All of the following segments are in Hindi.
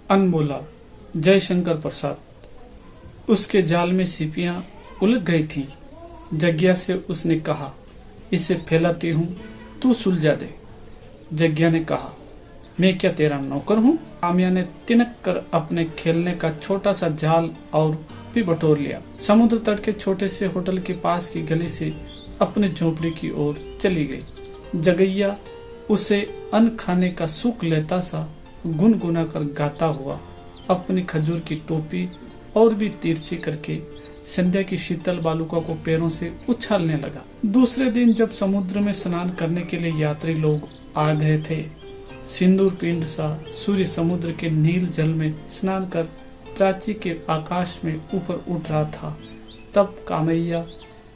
अनमोला जयशंकर प्रसाद। उसके जाल में सीपियां उलझ गई थीं। जग्या से उसने कहा, इसे फैलाती हूँ, तू सुलझा दे। जग्या ने कहा, मैं क्या तेरा नौकर हूँ? काम्या ने तिनक कर अपने खेलने का छोटा सा जाल और भी बटोर लिया। समुद्र तट के छोटे से होटल के पास की गली से अपने झोपड़ी की ओर चली गई। जगैया उसे अन्न खाने का सुख लेता सा गुनगुना कर गाता हुआ अपनी खजूर की टोपी और भी तिरछी करके संध्या की शीतल बालुका को पैरों से उछालने लगा। दूसरे दिन जब समुद्र में स्नान करने के लिए यात्री लोग आ गए थे, सिंदूर पिंड सा सूर्य समुद्र के नील जल में स्नान कर प्राची के आकाश में ऊपर उठ रहा था, तब कामैया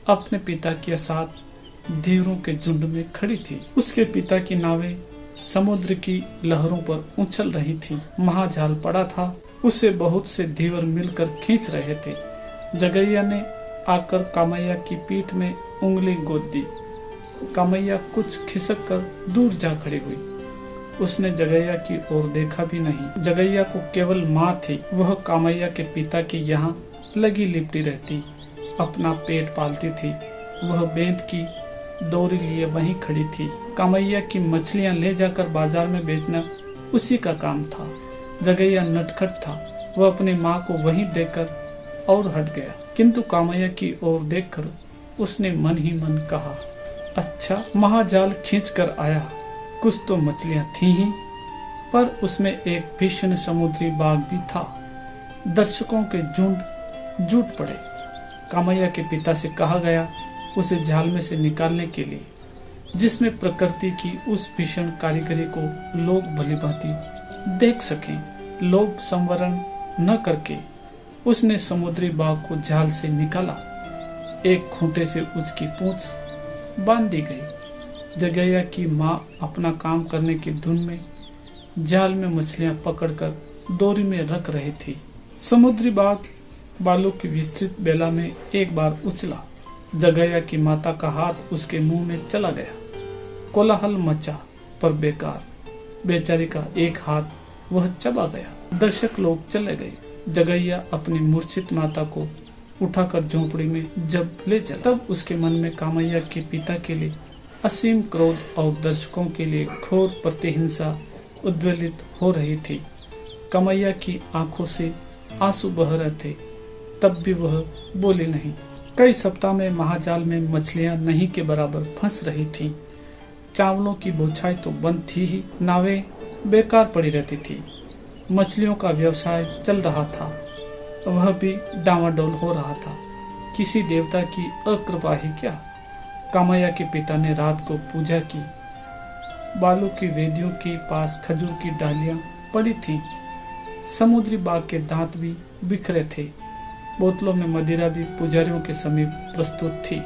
अपने पिता के साथ धीवरों के झुंड में खड़ी थी। उसके पिता की नावें समुद्र की लहरों पर उछल रही थीं। महाजाल पड़ा था, उसे बहुत से धीवर मिलकर खींच रहे थे। जगैया ने आकर कामैया की पीठ में उंगली गोद दी। कामैया कुछ खिसक कर दूर जा खड़ी हुई। उसने जगैया की ओर देखा भी नहीं। जगैया को केवल माँ थी। वह कामैया के पिता के यहाँ लगी लिपटी रहती, अपना पेट पालती थी। वह बेंत की डोरी लिए वहीं खड़ी थी। कामैया की मछलियां ले जाकर बाजार में बेचना उसी का काम था। जगैया नटखट था। वह अपनी माँ को वहीं देखकर और हट गया, किंतु कामैया की ओर देखकर उसने मन ही मन कहा, अच्छा, महाजाल खींच कर आया। कुछ तो मछलियां थी ही, पर उसमें एक भीषण समुद्री बाघ भी था। दर्शकों के झुंड जुट पड़े। कामैया के पिता से कहा गया उसे जाल में से निकालने के लिए, जिसमें प्रकृति की उस भीषण कारीगरी को लोग भलीभांति देख सकें। लोग संवरण न करके उसने समुद्री बाघ को जाल से निकाला। एक खूंटे से उसकी पूंछ बांध दी गई। जगैया की माँ अपना काम करने की धुन में जाल में मछलियां पकड़कर डोरी में रख रही थी। समुद्री बाघ बालू की विस्तृत बेला में एक बार उछला। जगैया की माता का हाथ उसके मुंह में चला गया। कोलाहल मचा, पर बेकार। बेचारी का एक हाथ वह चबा गया। दर्शक लोग चले गए। जगैया अपनी मूर्छित माता को उठाकर झोंपड़ी में जब ले चला, तब उसके मन में कामैया के पिता के लिए असीम क्रोध और दर्शकों के लिए घोर प्रतिहिंसा उद्वेलित हो रही थी। कामैया की आंखों से आंसू बह रहे थे, तब भी वह बोली नहीं। कई सप्ताह में महाजाल में मछलियां नहीं के बराबर फंस रही थीं। चावलों की बौछाई तो बंद थी ही, नावें बेकार पड़ी रहती थी। मछलियों का व्यवसाय चल रहा था, वह भी डामाडोल हो रहा था। किसी देवता की अकृपा ही क्या। कामैया के पिता ने रात को पूजा की। बालू की वेदियों के पास खजूर की डालियां पड़ी थीं। समुद्री बाघ के दांत भी बिखरे थे। बोतलों में मदिरा भी पुजारियों के समीप प्रस्तुत थी।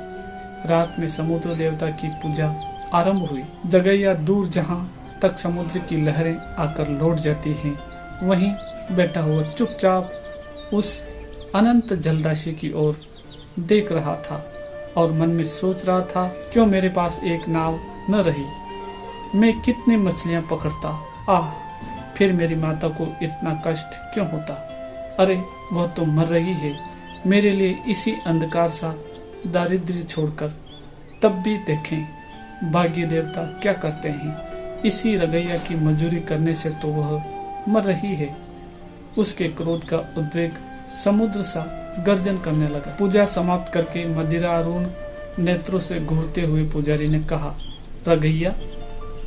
रात में समुद्र देवता की पूजा आरंभ हुई। जगैया दूर जहां तक समुद्र की लहरें आकर लौट जाती हैं, वहीं बैठा हुआ चुपचाप उस अनंत जलराशि की ओर देख रहा था और मन में सोच रहा था, क्यों मेरे पास एक नाव न रही, मैं कितनी मछलियां पकड़ता। आह, फिर मेरी माता को इतना कष्ट क्यों होता। अरे, वह तो मर रही है मेरे लिए इसी अंधकार सा दारिद्र्य छोड़कर। तब भी देखें भाग्य देवता क्या करते हैं। इसी रगैया की मजूरी करने से तो वह मर रही है। उसके क्रोध का उद्वेग समुद्र सा गर्जन करने लगा। पूजा समाप्त करके मदिरारूण नेत्रों से घूरते हुए पुजारी ने कहा, रगैया,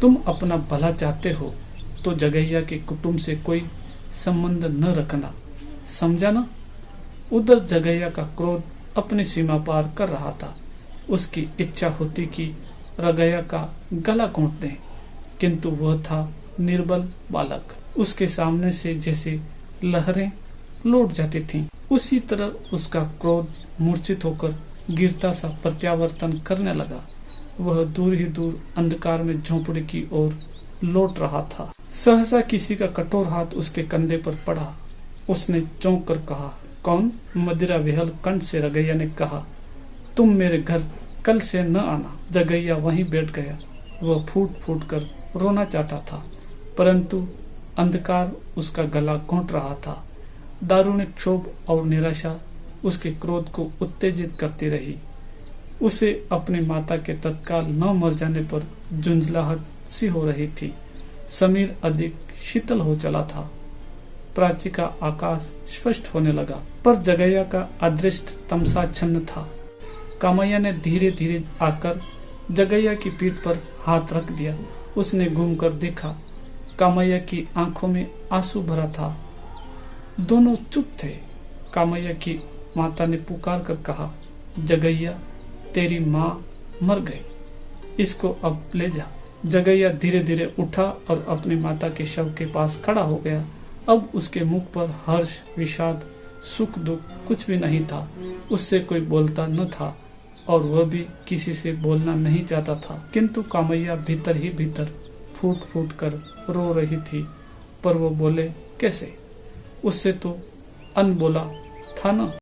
तुम अपना भला चाहते हो तो जगैया के कुटुंब से कोई संबंध न रखना, समझा ना। उधर जगैया का क्रोध अपनी सीमा पार कर रहा था। उसकी इच्छा होती कि रगैया का गला घोंट दें, किंतु वह था निर्बल बालक। उसके सामने से जैसे लहरें लौट जाती थीं, उसी तरह उसका क्रोध मूर्छित होकर गिरता सा प्रत्यावर्तन करने लगा। वह दूर ही दूर अंधकार में झोंपड़ी की ओर लौट रहा था। सहसा किसी का कठोर हाथ उसके कंधे पर पड़ा। उसने चौंक कर कहा, कौन? मदिरा विहल कंठ से रगैया ने कहा, तुम मेरे घर कल से न आना। जगैया वहीं बैठ गया। वह फूट फूट कर रोना चाहता था, परंतु अंधकार उसका गला घोंट रहा था। दारुण क्षोभ और निराशा उसके क्रोध को उत्तेजित करती रही। उसे अपनी माता के तत्काल न मर जाने पर झुंझलाहट सी हो रही थी। समीर अधिक शीतल हो चला था। प्राची का आकाश स्पष्ट होने लगा, पर जगैया का अदृष्ट तमसाच्छन्न था। कामैया ने धीरे धीरे आकर जगैया की पीठ पर हाथ रख दिया। उसने घूमकर देखा, कामैया की आंखों में आंसू भरा था। दोनों चुप थे। कामैया की माता ने पुकार कर कहा, जगैया, तेरी माँ मर गई, इसको अब ले जा। जगैया धीरे धीरे उठा और अपनी माता के शव के पास खड़ा हो गया। अब उसके मुख पर हर्ष, विषाद, सुख, दुख कुछ भी नहीं था। उससे कोई बोलता न था और वह भी किसी से बोलना नहीं चाहता था। किंतु कामैया भीतर ही भीतर फूट फूट कर रो रही थी। पर वो बोले कैसे? उससे तो अनबोला था ना।